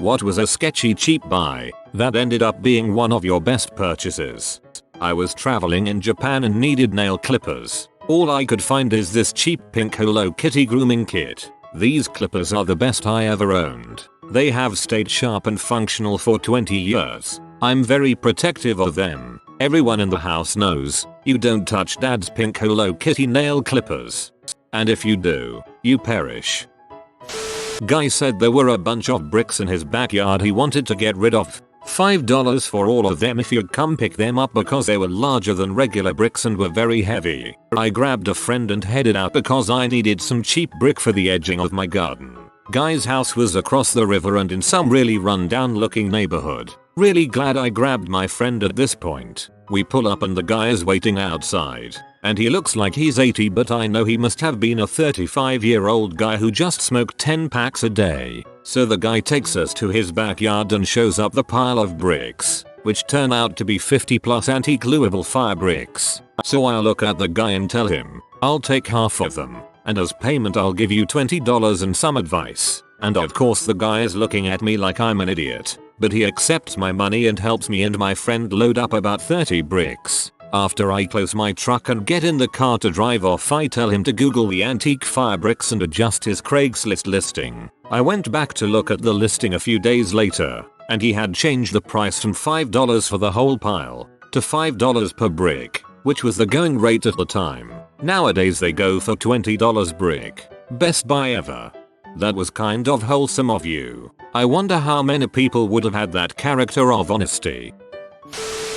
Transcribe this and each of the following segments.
What was a sketchy cheap buy that ended up being one of your best purchases? I was traveling in Japan and needed nail clippers. All I could find is this cheap pink Hello Kitty grooming kit. These clippers are the best I ever owned. They have stayed sharp and functional for 20 years. I'm very protective of them. Everyone in the house knows you don't touch dad's pink Hello Kitty nail clippers. And if you do, you perish. Guy said there were a bunch of bricks in his backyard he wanted to get rid of. $5 for all of them if you'd come pick them up because they were larger than regular bricks and were very heavy. I grabbed a friend and headed out because I needed some cheap brick for the edging of my garden. Guy's house was across the river and in some really run-down looking neighborhood. Really glad I grabbed my friend at this point. We pull up and the guy is waiting outside. And he looks like he's 80, but I know he must have been a 35-year-old guy who just smoked 10 packs a day. So the guy takes us to his backyard and shows up the pile of bricks, which turn out to be 50 plus anti-gluable fire bricks. So I look at the guy and tell him, I'll take half of them, and as payment I'll give you $20 and some advice. And of course the guy is looking at me like I'm an idiot, but he accepts my money and helps me and my friend load up about 30 bricks. After I close my truck and get in the car to drive off, I tell him to Google the antique fire bricks and adjust his Craigslist listing. I went back to look at the listing a few days later, and he had changed the price from $5 for the whole pile to $5 per brick, which was the going rate at the time. Nowadays they go for $20 brick. Best buy ever. That was kind of wholesome of you. I wonder how many people would have had that character of honesty.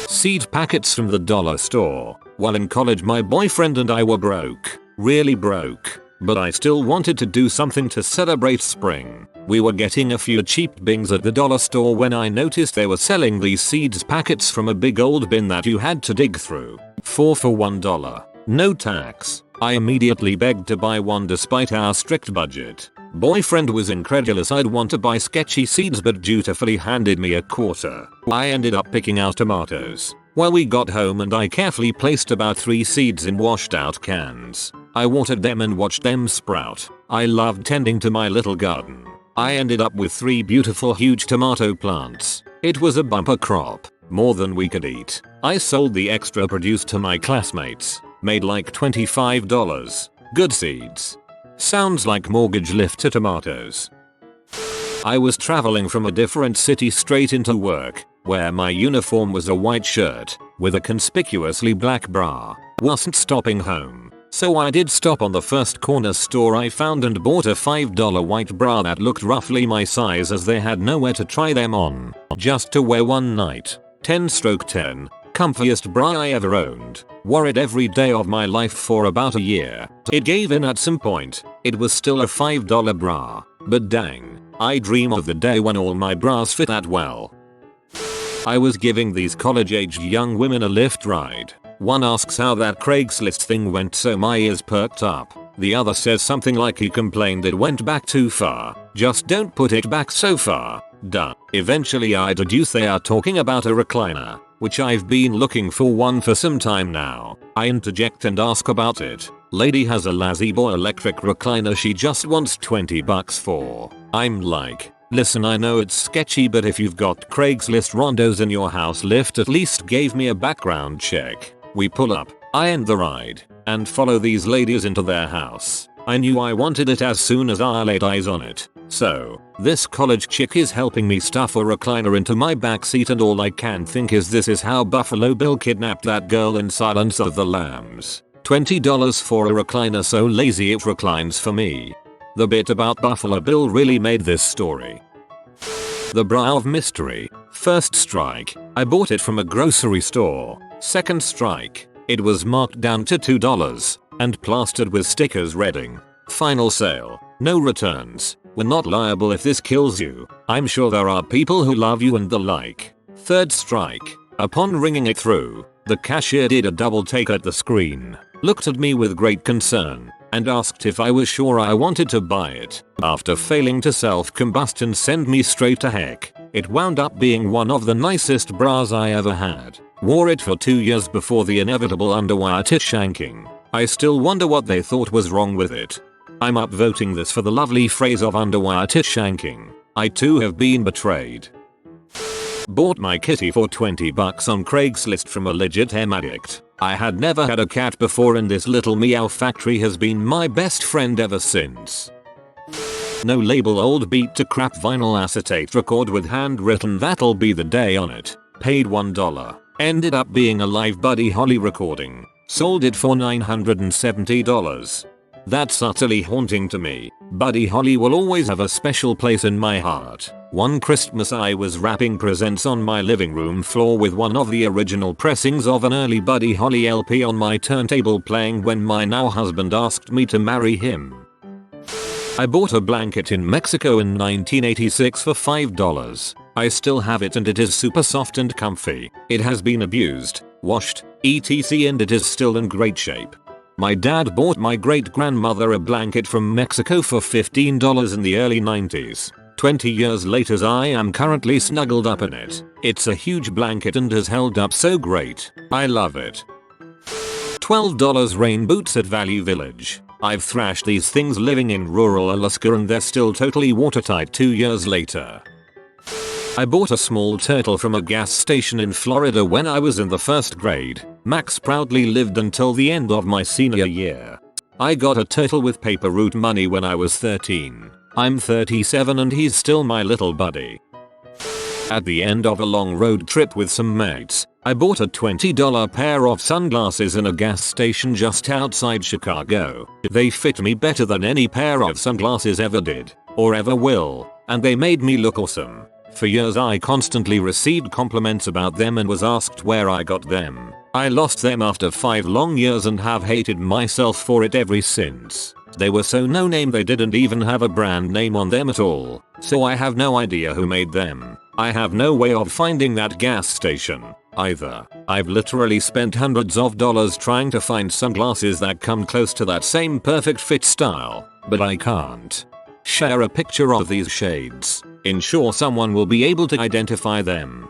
Seed packets from the dollar store. While in college my boyfriend and I were broke. Really broke. But I still wanted to do something to celebrate spring. We were getting a few cheap bings at the dollar store when I noticed they were selling these seeds packets from a big old bin that you had to dig through. 4 for $1. No tax. I immediately begged to buy one despite our strict budget. Boyfriend was incredulous I'd want to buy sketchy seeds but dutifully handed me a quarter. I ended up picking out tomatoes. Well, we got home and I carefully placed about 3 seeds in washed out cans. I watered them and watched them sprout. I loved tending to my little garden. I ended up with 3 beautiful huge tomato plants. It was a bumper crop, more than we could eat. I sold the extra produce to my classmates. Made like $25. Good seeds. Sounds like mortgage lift to tomatoes. I was traveling from a different city straight into work, where my uniform was a white shirt with a conspicuously black bra. Wasn't stopping home, so I did stop on the first corner store I found and bought a $5 white bra that looked roughly my size as they had nowhere to try them on. Just to wear one night. 10/10. Comfiest bra I ever owned. Wore it every day of my life for about a year. It gave in at some point. It was still a $5 bra. But dang, I dream of the day when all my bras fit that well. I was giving these college-aged young women a Lyft ride. One asks how that Craigslist thing went, so my ears perked up. The other says something like he complained it went back too far. Just don't put it back so far. Duh. Eventually I deduce they are talking about a recliner, which I've been looking for one for some time now. I interject and ask about it. Lady has a La-Z-Boy electric recliner she just wants $20 for. I'm like, listen, I know it's sketchy, but if you've got Craigslist rondos in your house, Lyft at least gave me a background check. We pull up, I end the ride, and follow these ladies into their house. I knew I wanted it as soon as I laid eyes on it. So, this college chick is helping me stuff a recliner into my backseat, and all I can think is this is how Buffalo Bill kidnapped that girl in Silence of the Lambs. $20 for a recliner so lazy it reclines for me. The bit about Buffalo Bill really made this story. The bra of mystery. First strike, I bought it from a grocery store. Second strike, it was marked down to $2 and plastered with stickers reading, final sale, no returns. We're not liable if this kills you. I'm sure there are people who love you and the like. Third strike, upon ringing it through, the cashier did a double take at the screen, looked at me with great concern, and asked if I was sure I wanted to buy it. After failing to self-combust and send me straight to heck, it wound up being one of the nicest bras I ever had. Wore it for 2 years before the inevitable underwire tit shanking. I still wonder what they thought was wrong with it. I'm upvoting this for the lovely phrase of underwire tit shanking. I too have been betrayed. Bought my kitty for $20 on Craigslist from a legit hem addict. I had never had a cat before and this little meow factory has been my best friend ever since. No label old beat to crap vinyl acetate record with handwritten "that'll be the day" on it. Paid $1. Ended up being a live Buddy Holly recording. Sold it for $970. That's utterly haunting to me. Buddy Holly will always have a special place in my heart. One Christmas I was wrapping presents on my living room floor with one of the original pressings of an early Buddy Holly LP on my turntable playing when my now husband asked me to marry him. I bought a blanket in Mexico in 1986 for $5. I still have it and it is super soft and comfy. It has been abused, washed, etc. and it is still in great shape. My dad bought my great grandmother a blanket from Mexico for $15 in the early 90s. 20 years later I am currently snuggled up in it. It's a huge blanket and has held up so great. I love it. $12 rain boots at Value Village. I've thrashed these things living in rural Alaska and they're still totally watertight 2 years later. I bought a small turtle from a gas station in Florida when I was in the 1st grade. Max proudly lived until the end of my senior year. I got a turtle with paper route money when I was 13. I'm 37 and he's still my little buddy. At the end of a long road trip with some mates, I bought a $20 pair of sunglasses in a gas station just outside Chicago. They fit me better than any pair of sunglasses ever did, or ever will, and they made me look awesome. For years I constantly received compliments about them and was asked where I got them. I lost them after 5 long years and have hated myself for it ever since. They were so no name they didn't even have a brand name on them at all, so I have no idea who made them. I have no way of finding that gas station either. I've literally spent hundreds of dollars trying to find sunglasses that come close to that same perfect fit style, but I can't. Share a picture of these shades. Ensure someone will be able to identify them.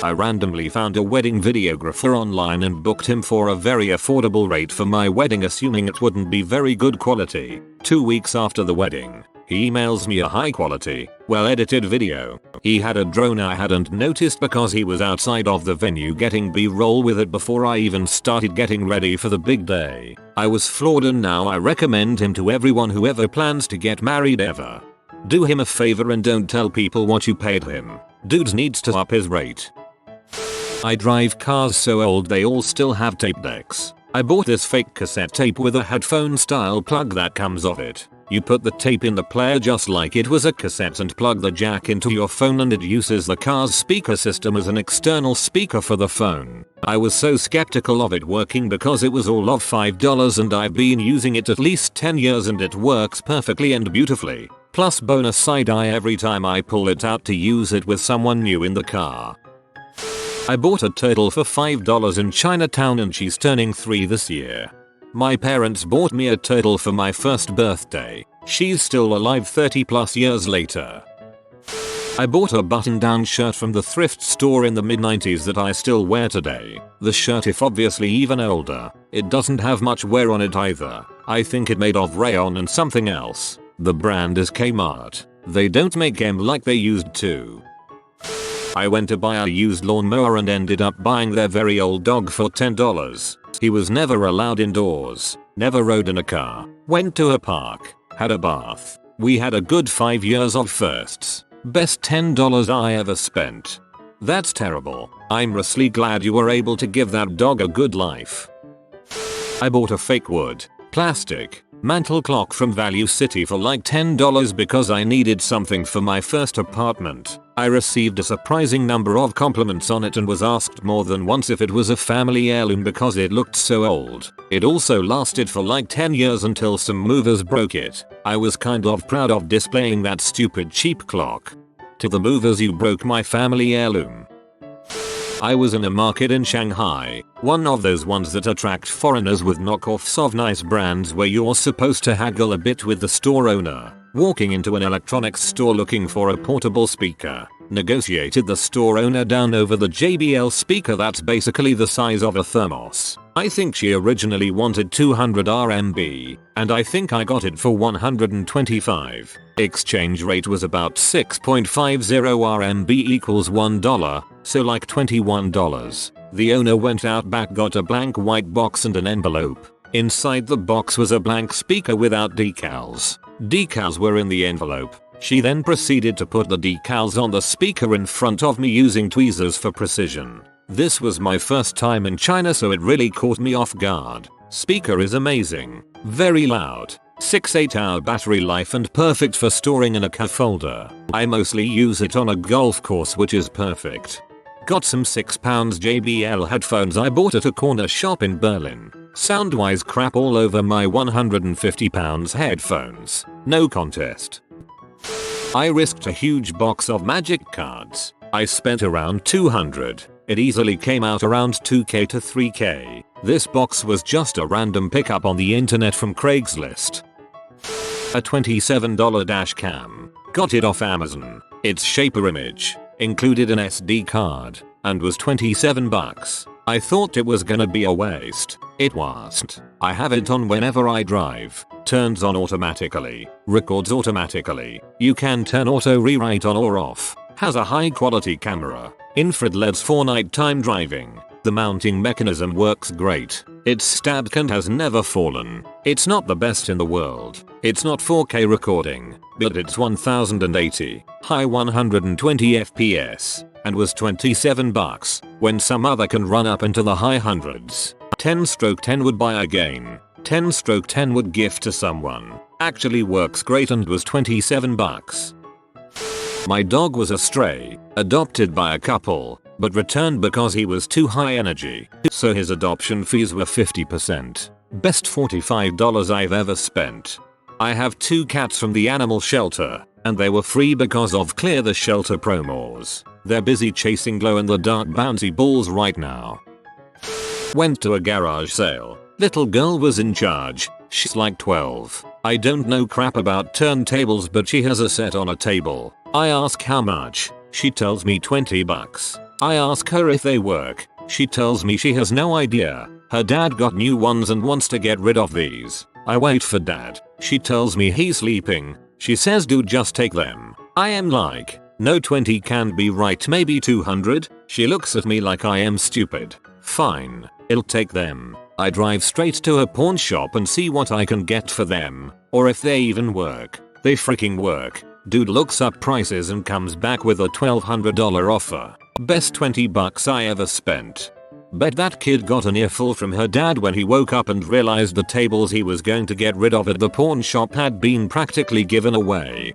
I randomly found a wedding videographer online and booked him for a very affordable rate for my wedding, assuming it wouldn't be very good quality. 2 weeks after the wedding, he emails me a high quality, well edited video. He had a drone I hadn't noticed because he was outside of the venue getting B-roll with it before I even started getting ready for the big day. I was floored and now I recommend him to everyone who ever plans to get married ever. Do him a favor and don't tell people what you paid him. Dude needs to up his rate. I drive cars so old they all still have tape decks. I bought this fake cassette tape with a headphone style plug that comes off it. You put the tape in the player just like it was a cassette and plug the jack into your phone and it uses the car's speaker system as an external speaker for the phone. I was so skeptical of it working because it was all of $5 and I've been using it at least 10 years and it works perfectly and beautifully. Plus bonus side eye every time I pull it out to use it with someone new in the car. I bought a turtle for $5 in Chinatown and she's turning 3 this year. My parents bought me a turtle for my 1st birthday. She's still alive 30 plus years later. I bought a button-down shirt from the thrift store in the mid-90s that I still wear today. The shirt is obviously even older. It doesn't have much wear on it either. I think it made of rayon and something else. The brand is Kmart. They don't make them like they used to. I went to buy a used lawnmower and ended up buying their very old dog for $10. He was never allowed indoors, never rode in a car, went to a park, had a bath. We had a good 5 years of firsts. Best $10 I ever spent. That's terrible. I'm really glad you were able to give that dog a good life. I bought a fake wood, plastic, mantle clock from Value City for like $10 because I needed something for my first apartment. I received a surprising number of compliments on it and was asked more than once if it was a family heirloom because it looked so old. It also lasted for like 10 years until some movers broke it. I was kind of proud of displaying that stupid cheap clock. To the movers, you broke my family heirloom. I was in a market in Shanghai, one of those ones that attract foreigners with knockoffs of nice brands where you're supposed to haggle a bit with the store owner. Walking into an electronics store looking for a portable speaker. Negotiated the store owner down over the JBL speaker that's basically the size of a thermos. I think she originally wanted 200 RMB, and I think I got it for 125. Exchange rate was about 6.50 RMB equals $1, so like $21. The owner went out back, got a blank white box and an envelope. Inside the box was a blank speaker without decals. Decals were in the envelope. She then proceeded to put the decals on the speaker in front of me using tweezers for precision. This was my first time in China, so it really caught me off guard. Speaker is amazing. Very loud. 6-8 hour battery life and perfect for storing in a car folder. I mostly use it on a golf course, which is perfect. Got some £6 Jbl headphones I bought at a corner shop in Berlin. Sound-wise crap all over my £150 headphones. No contest. I risked a huge box of magic cards. I spent around 200. It easily came out around 2k to 3k. This box was just a random pickup on the internet from Craigslist. A $27 dash cam. Got it off Amazon. Its shaper image included an SD card and was 27 bucks. I thought it was gonna be a waste. It wasn't. I have it on whenever I drive. Turns on automatically. Records automatically. You can turn auto rewrite on or off. Has a high quality camera. Infrared LEDs for nighttime driving. The mounting mechanism works great. Its stab count has never fallen. It's not the best in the world. It's not 4K recording, but it's 1080, high 120 FPS, and was 27 bucks, when some other can run up into the high hundreds. 10/10 would buy again. 10/10 would gift to someone. Actually works great and was 27 bucks. My dog was a stray, adopted by a couple, but returned because he was too high energy, so his adoption fees were 50%. Best $45 I've ever spent. I have 2 cats from the animal shelter, and they were free because of Clear the Shelter promos. They're busy chasing glow-in-the-dark bouncy balls right now. Went to a garage sale. Little girl was in charge. She's like 12. I don't know crap about turntables, but she has a set on a table. I ask how much. She tells me 20 bucks. I ask her if they work. She tells me she has no idea. Her dad got new ones and wants to get rid of these. I wait for dad. She tells me he's sleeping. She says, dude, just take them. I am like, no, 20 can't be right, maybe 200. She looks at me like I am stupid. Fine, I'll take them. I drive straight to a pawn shop and see what I can get for them, or if they even work. They freaking work. Dude looks up prices and comes back with a $1,200 offer. Best 20 bucks I ever spent. Bet that kid got an earful from her dad when he woke up and realized the tables he was going to get rid of at the pawn shop had been practically given away.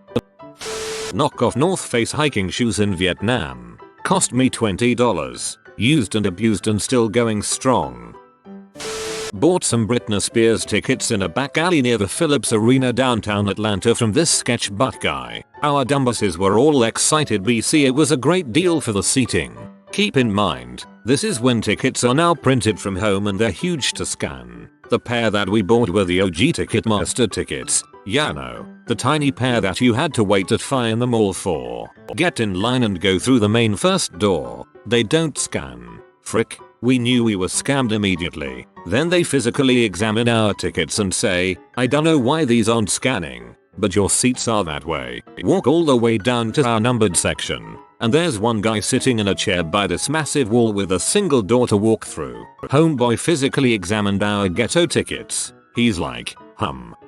Knockoff North Face hiking shoes in Vietnam. Cost me $20. Used and abused and still going strong. Bought some Britney Spears tickets in a back alley near the Phillips Arena downtown Atlanta from this sketch butt guy. Our dumbasses were all excited. BC, it was a great deal for the seating. Keep in mind, this is when tickets are now printed from home and they're huge to scan. The pair that we bought were the OG Ticketmaster tickets. Yeah, no, the tiny pair that you had to wait at fire in the mall for. Get in line and go through the main first door. They don't scan. Frick. We knew we were scammed immediately. Then they physically examine our tickets and say, I don't know why these aren't scanning, but your seats are that way. Walk all the way down to our numbered section, and there's one guy sitting in a chair by this massive wall with a single door to walk through. Homeboy physically examined our ghetto tickets. He's like,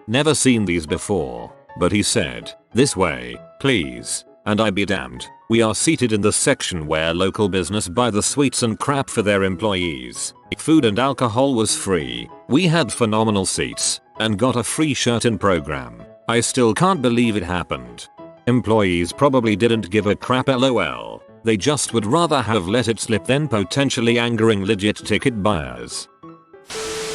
never seen these before. But he said, this way, please. And I be damned. We are seated in the section where local business buy the sweets and crap for their employees. Food and alcohol was free. We had phenomenal seats and got a free shirt in program. I still can't believe it happened. Employees probably didn't give a crap, lol. They just would rather have let it slip than potentially angering legit ticket buyers.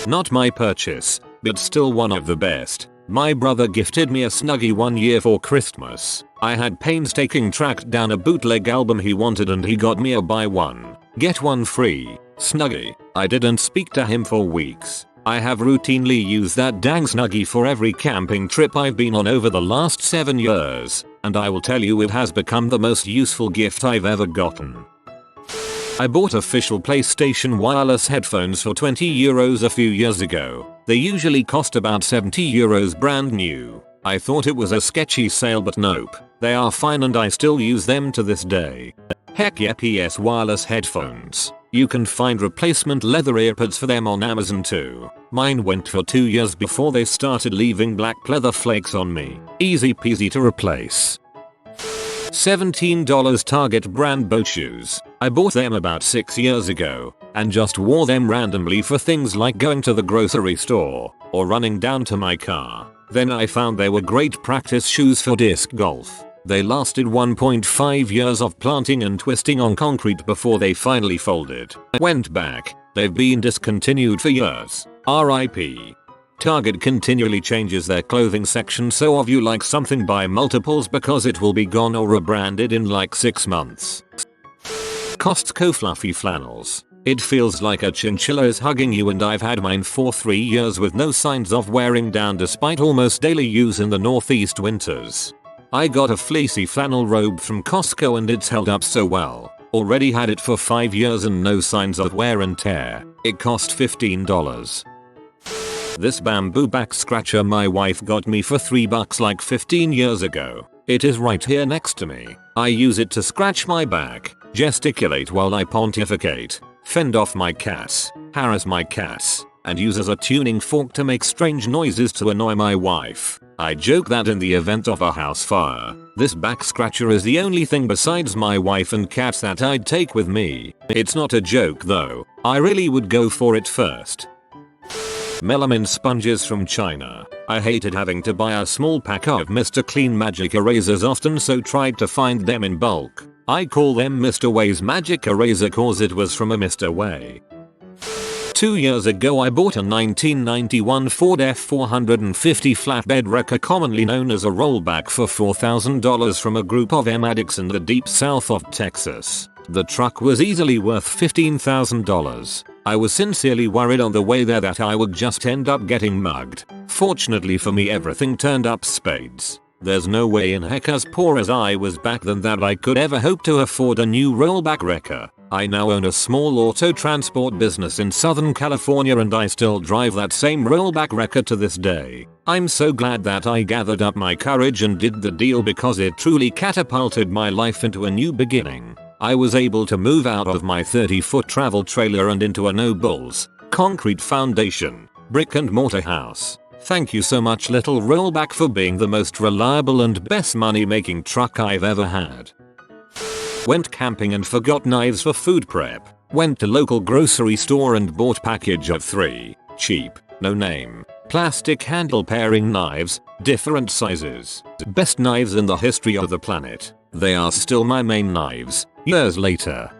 Not my purchase, but still one of the best. My brother gifted me a Snuggie one year for Christmas. I had painstaking tracked down a bootleg album he wanted and he got me a buy one, get one free Snuggie. I didn't speak to him for weeks. I have routinely used that dang Snuggie for every camping trip I've been on over the last 7 years, and I will tell you it has become the most useful gift I've ever gotten. I bought official PlayStation wireless headphones for €20 a few years ago. They usually cost about €70 brand new. I thought it was a sketchy sale, but nope. They are fine and I still use them to this day. Heck yeah, PS wireless headphones. You can find replacement leather earbuds for them on Amazon too. Mine went for 2 years before they started leaving black leather flakes on me. Easy peasy to replace. $17 Target brand boat shoes. I bought them about 6 years ago and just wore them randomly for things like going to the grocery store or running down to my car. Then I found they were great practice shoes for disc golf. They lasted 1.5 years of planting and twisting on concrete before they finally folded. I went back. They've been discontinued for years. RIP. Target continually changes their clothing section, so if you like something, buy multiples because it will be gone or rebranded in like 6 months. Costco fluffy flannels. It feels like a chinchilla is hugging you, and I've had mine for 3 years with no signs of wearing down despite almost daily use in the northeast winters. I got a fleecy flannel robe from Costco and it's held up so well. Already had it for 5 years and no signs of wear and tear. It cost $15. This bamboo back scratcher my wife got me for $3 like 15 years ago. It is right here next to me. I use it to scratch my back, gesticulate while I pontificate, fend off my cats, harass my cats, and use as a tuning fork to make strange noises to annoy my wife. I joke that in the event of a house fire, this back scratcher is the only thing besides my wife and cats that I'd take with me. It's not a joke though. I really would go for it first. Melamine sponges from China. I hated having to buy a small pack of Mr. Clean Magic erasers often, so tried to find them in bulk. I call them Mr. Way's Magic Eraser cause it was from a Mr. Way. 2 years ago I bought a 1991 Ford F450 flatbed wrecker, commonly known as a rollback, for $4,000 from a group of M addicts in the deep south of Texas. The truck was easily worth $15,000. I was sincerely worried on the way there that I would just end up getting mugged. Fortunately for me, everything turned up spades. There's no way in heck, as poor as I was back then, that I could ever hope to afford a new rollback wrecker. I now own a small auto transport business in Southern California and I still drive that same rollback wrecker to this day. I'm so glad that I gathered up my courage and did the deal because it truly catapulted my life into a new beginning. I was able to move out of my 30-foot travel trailer and into a no-bulls, concrete foundation, brick and mortar house. Thank you so much, little rollback, for being the most reliable and best money-making truck I've ever had. Went camping and forgot knives for food prep. Went to local grocery store and bought package of 3 cheap, no-name, plastic handle paring knives, different sizes. Best knives in the history of the planet. They are still my main knives, years later.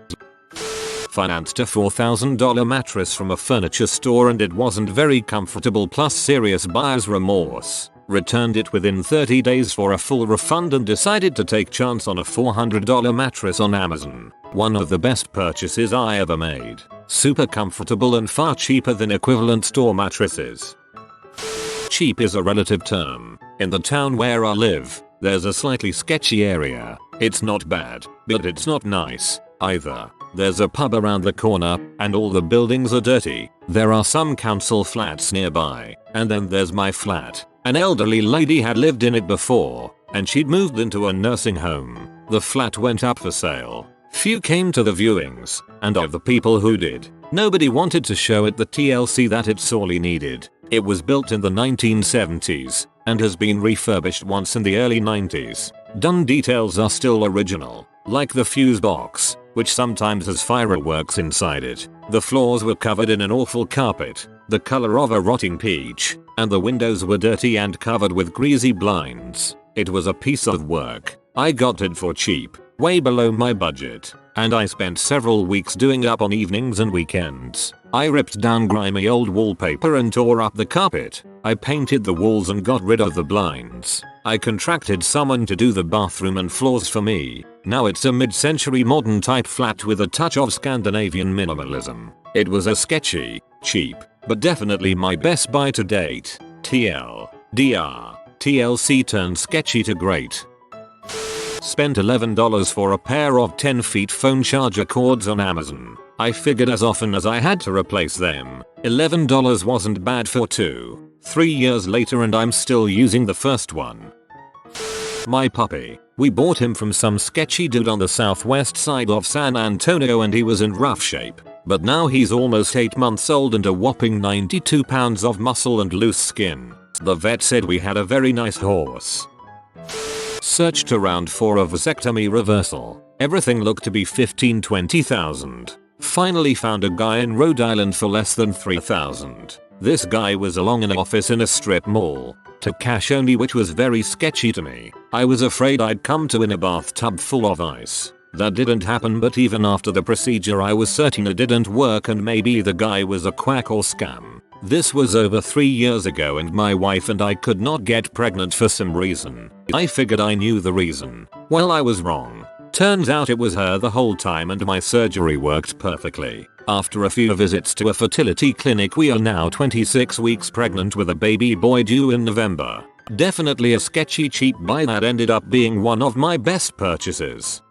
Financed a $4,000 mattress from a furniture store and it wasn't very comfortable, plus serious buyer's remorse. Returned it within 30 days for a full refund and decided to take chance on a $400 mattress on Amazon. One of the best purchases I ever made. Super comfortable and far cheaper than equivalent store mattresses. Cheap is a relative term. In the town where I live, there's a slightly sketchy area. It's not bad, but it's not nice either. There's a pub around the corner, and all the buildings are dirty. There are some council flats nearby, and then there's my flat. An elderly lady had lived in it before, and she'd moved into a nursing home. The flat went up for sale. Few came to the viewings, and of the people who did, nobody wanted to show it the TLC that it sorely needed. It was built in the 1970s, and has been refurbished once in the early 90s. Done details are still original, like the fuse box, which sometimes has fireworks inside it. The floors were covered in an awful carpet, the color of a rotting peach, and the windows were dirty and covered with greasy blinds. It was a piece of work. I got it for cheap, way below my budget, and I spent several weeks doing up on evenings and weekends. I ripped down grimy old wallpaper and tore up the carpet. I painted the walls and got rid of the blinds. I contracted someone to do the bathroom and floors for me. Now it's a mid-century modern type flat with a touch of Scandinavian minimalism. It was a sketchy, cheap, but definitely my best buy to date. TL, DR, TLC turned sketchy to great. Spent $11 for a pair of 10 feet phone charger cords on Amazon. I figured as often as I had to replace them, $11 wasn't bad for 3 years later and I'm still using the first one. My puppy. We bought him from some sketchy dude on the southwest side of San Antonio and he was in rough shape. But now he's almost 8 months old and a whopping 92 pounds of muscle and loose skin. The vet said we had a very nice horse. Searched around for a vasectomy reversal. Everything looked to be $15,000-20,000. Finally found a guy in Rhode Island for less than $3,000. This guy was along in an office in a strip mall. Took cash only, which was very sketchy to me. I was afraid I'd come to in a bathtub full of ice. That didn't happen, but even after the procedure I was certain it didn't work and maybe the guy was a quack or scam. This was over 3 years ago and my wife and I could not get pregnant for some reason. I figured I knew the reason. Well, I was wrong. Turns out it was her the whole time and my surgery worked perfectly. After a few visits to a fertility clinic, we are now 26 weeks pregnant with a baby boy due in November. Definitely a sketchy cheap buy that ended up being one of my best purchases.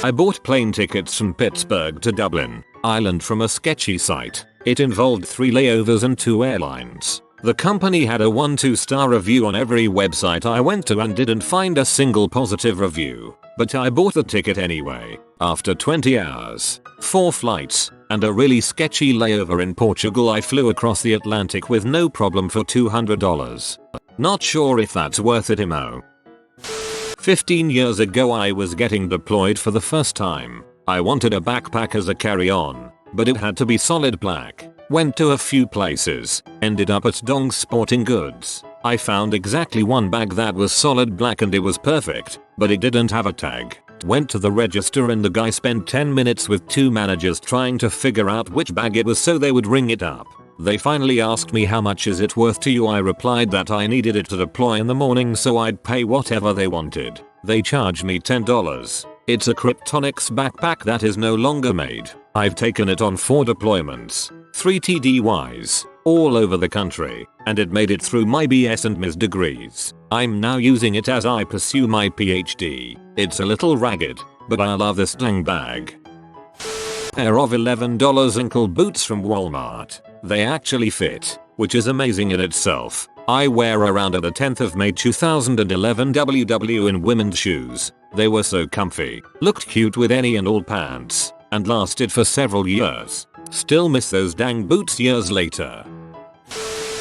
I bought plane tickets from Pittsburgh to Dublin, Ireland from a sketchy site. It involved 3 layovers and 2 airlines. The company had a 1-2 star review on every website I went to and didn't find a single positive review. But I bought the ticket anyway. After 20 hours, 4 flights, and a really sketchy layover in Portugal, I flew across the Atlantic with no problem for $200. Not sure if that's worth it, Imo. 15 years ago I was getting deployed for the first time. I wanted a backpack as a carry-on, but it had to be solid black. Went to a few places, ended up at Dong's Sporting Goods. I found exactly one bag that was solid black and it was perfect, but it didn't have a tag. Went to the register and the guy spent 10 minutes with 2 managers trying to figure out which bag it was so they would ring it up. They finally asked me, how much is it worth to you? I replied that I needed it to deploy in the morning so I'd pay whatever they wanted. They charged me $10. It's a Kryptonix backpack that is no longer made. I've taken it on 4 deployments, 3 TDYs, all over the country, and it made it through my BS and MS degrees. I'm now using it as I pursue my PhD. It's a little ragged, but I love this dang bag. Pair of $11 ankle boots from Walmart. They actually fit, which is amazing in itself. I wear around at the 10th of May 2011 WW in women's shoes. They were so comfy, looked cute with any and all pants, and lasted for several years. Still miss those dang boots years later.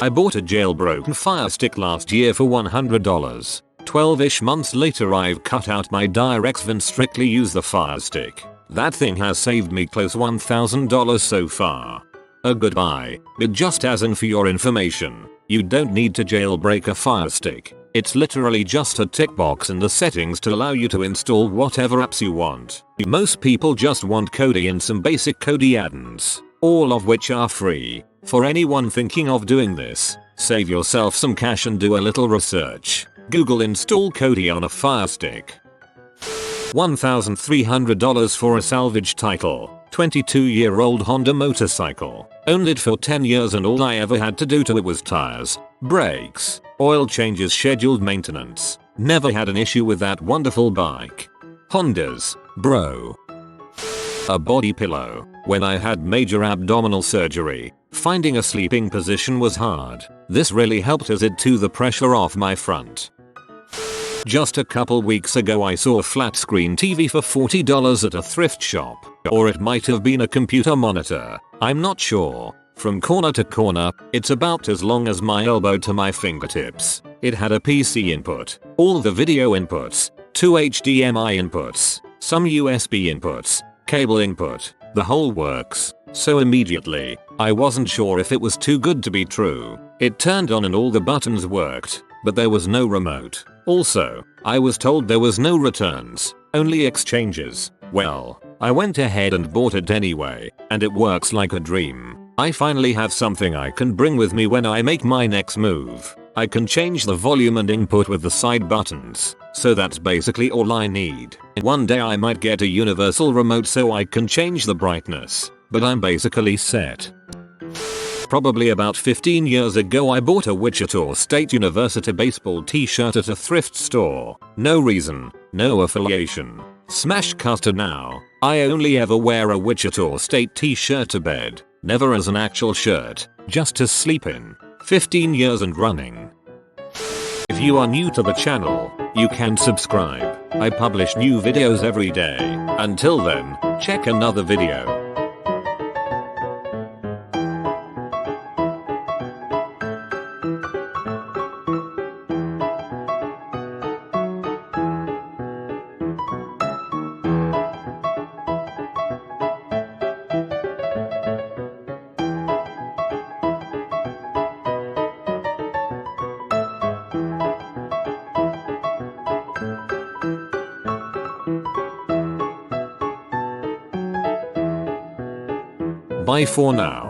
I bought a jailbroken fire stick last year for $100. 12-ish months later I've cut out my DirectV and strictly use the fire stick. That thing has saved me close $1,000 so far. A good buy, but just as in for your information, you don't need to jailbreak a fire stick. It's literally just a tick box in the settings to allow you to install whatever apps you want. Most people just want Kodi and some basic Kodi add-ins, all of which are free. For anyone thinking of doing this, save yourself some cash and do a little research. Google install Kodi on a fire stick. $1,300 for a salvage title. 22-year-old Honda motorcycle. Owned it for 10 years and all I ever had to do to it was tires, brakes, oil changes, scheduled maintenance. Never had an issue with that wonderful bike. Hondas, bro. A body pillow. When I had major abdominal surgery, finding a sleeping position was hard. This really helped as it took the pressure off my front. Just a couple weeks ago I saw a flat screen TV for $40 at a thrift shop. Or it might have been a computer monitor. I'm not sure. From corner to corner, it's about as long as my elbow to my fingertips. It had a PC input, all the video inputs, 2 HDMI inputs, some USB inputs, cable input, the whole works. So immediately, I wasn't sure if it was too good to be true. It turned on and all the buttons worked, but there was no remote. Also, I was told there was no returns, only exchanges. Well, I went ahead and bought it anyway, and it works like a dream. I finally have something I can bring with me when I make my next move. I can change the volume and input with the side buttons, so that's basically all I need. One day I might get a universal remote so I can change the brightness, but I'm basically set. Probably about 15 years ago I bought a Wichita State University baseball t-shirt at a thrift store. No reason, no affiliation. Smash cut to now. I only ever wear a Wichita State t-shirt to bed. Never as an actual shirt, just to sleep in. 15 years and running. If you are new to the channel, you can subscribe. I publish new videos every day. Until then, check another video. Bye for now.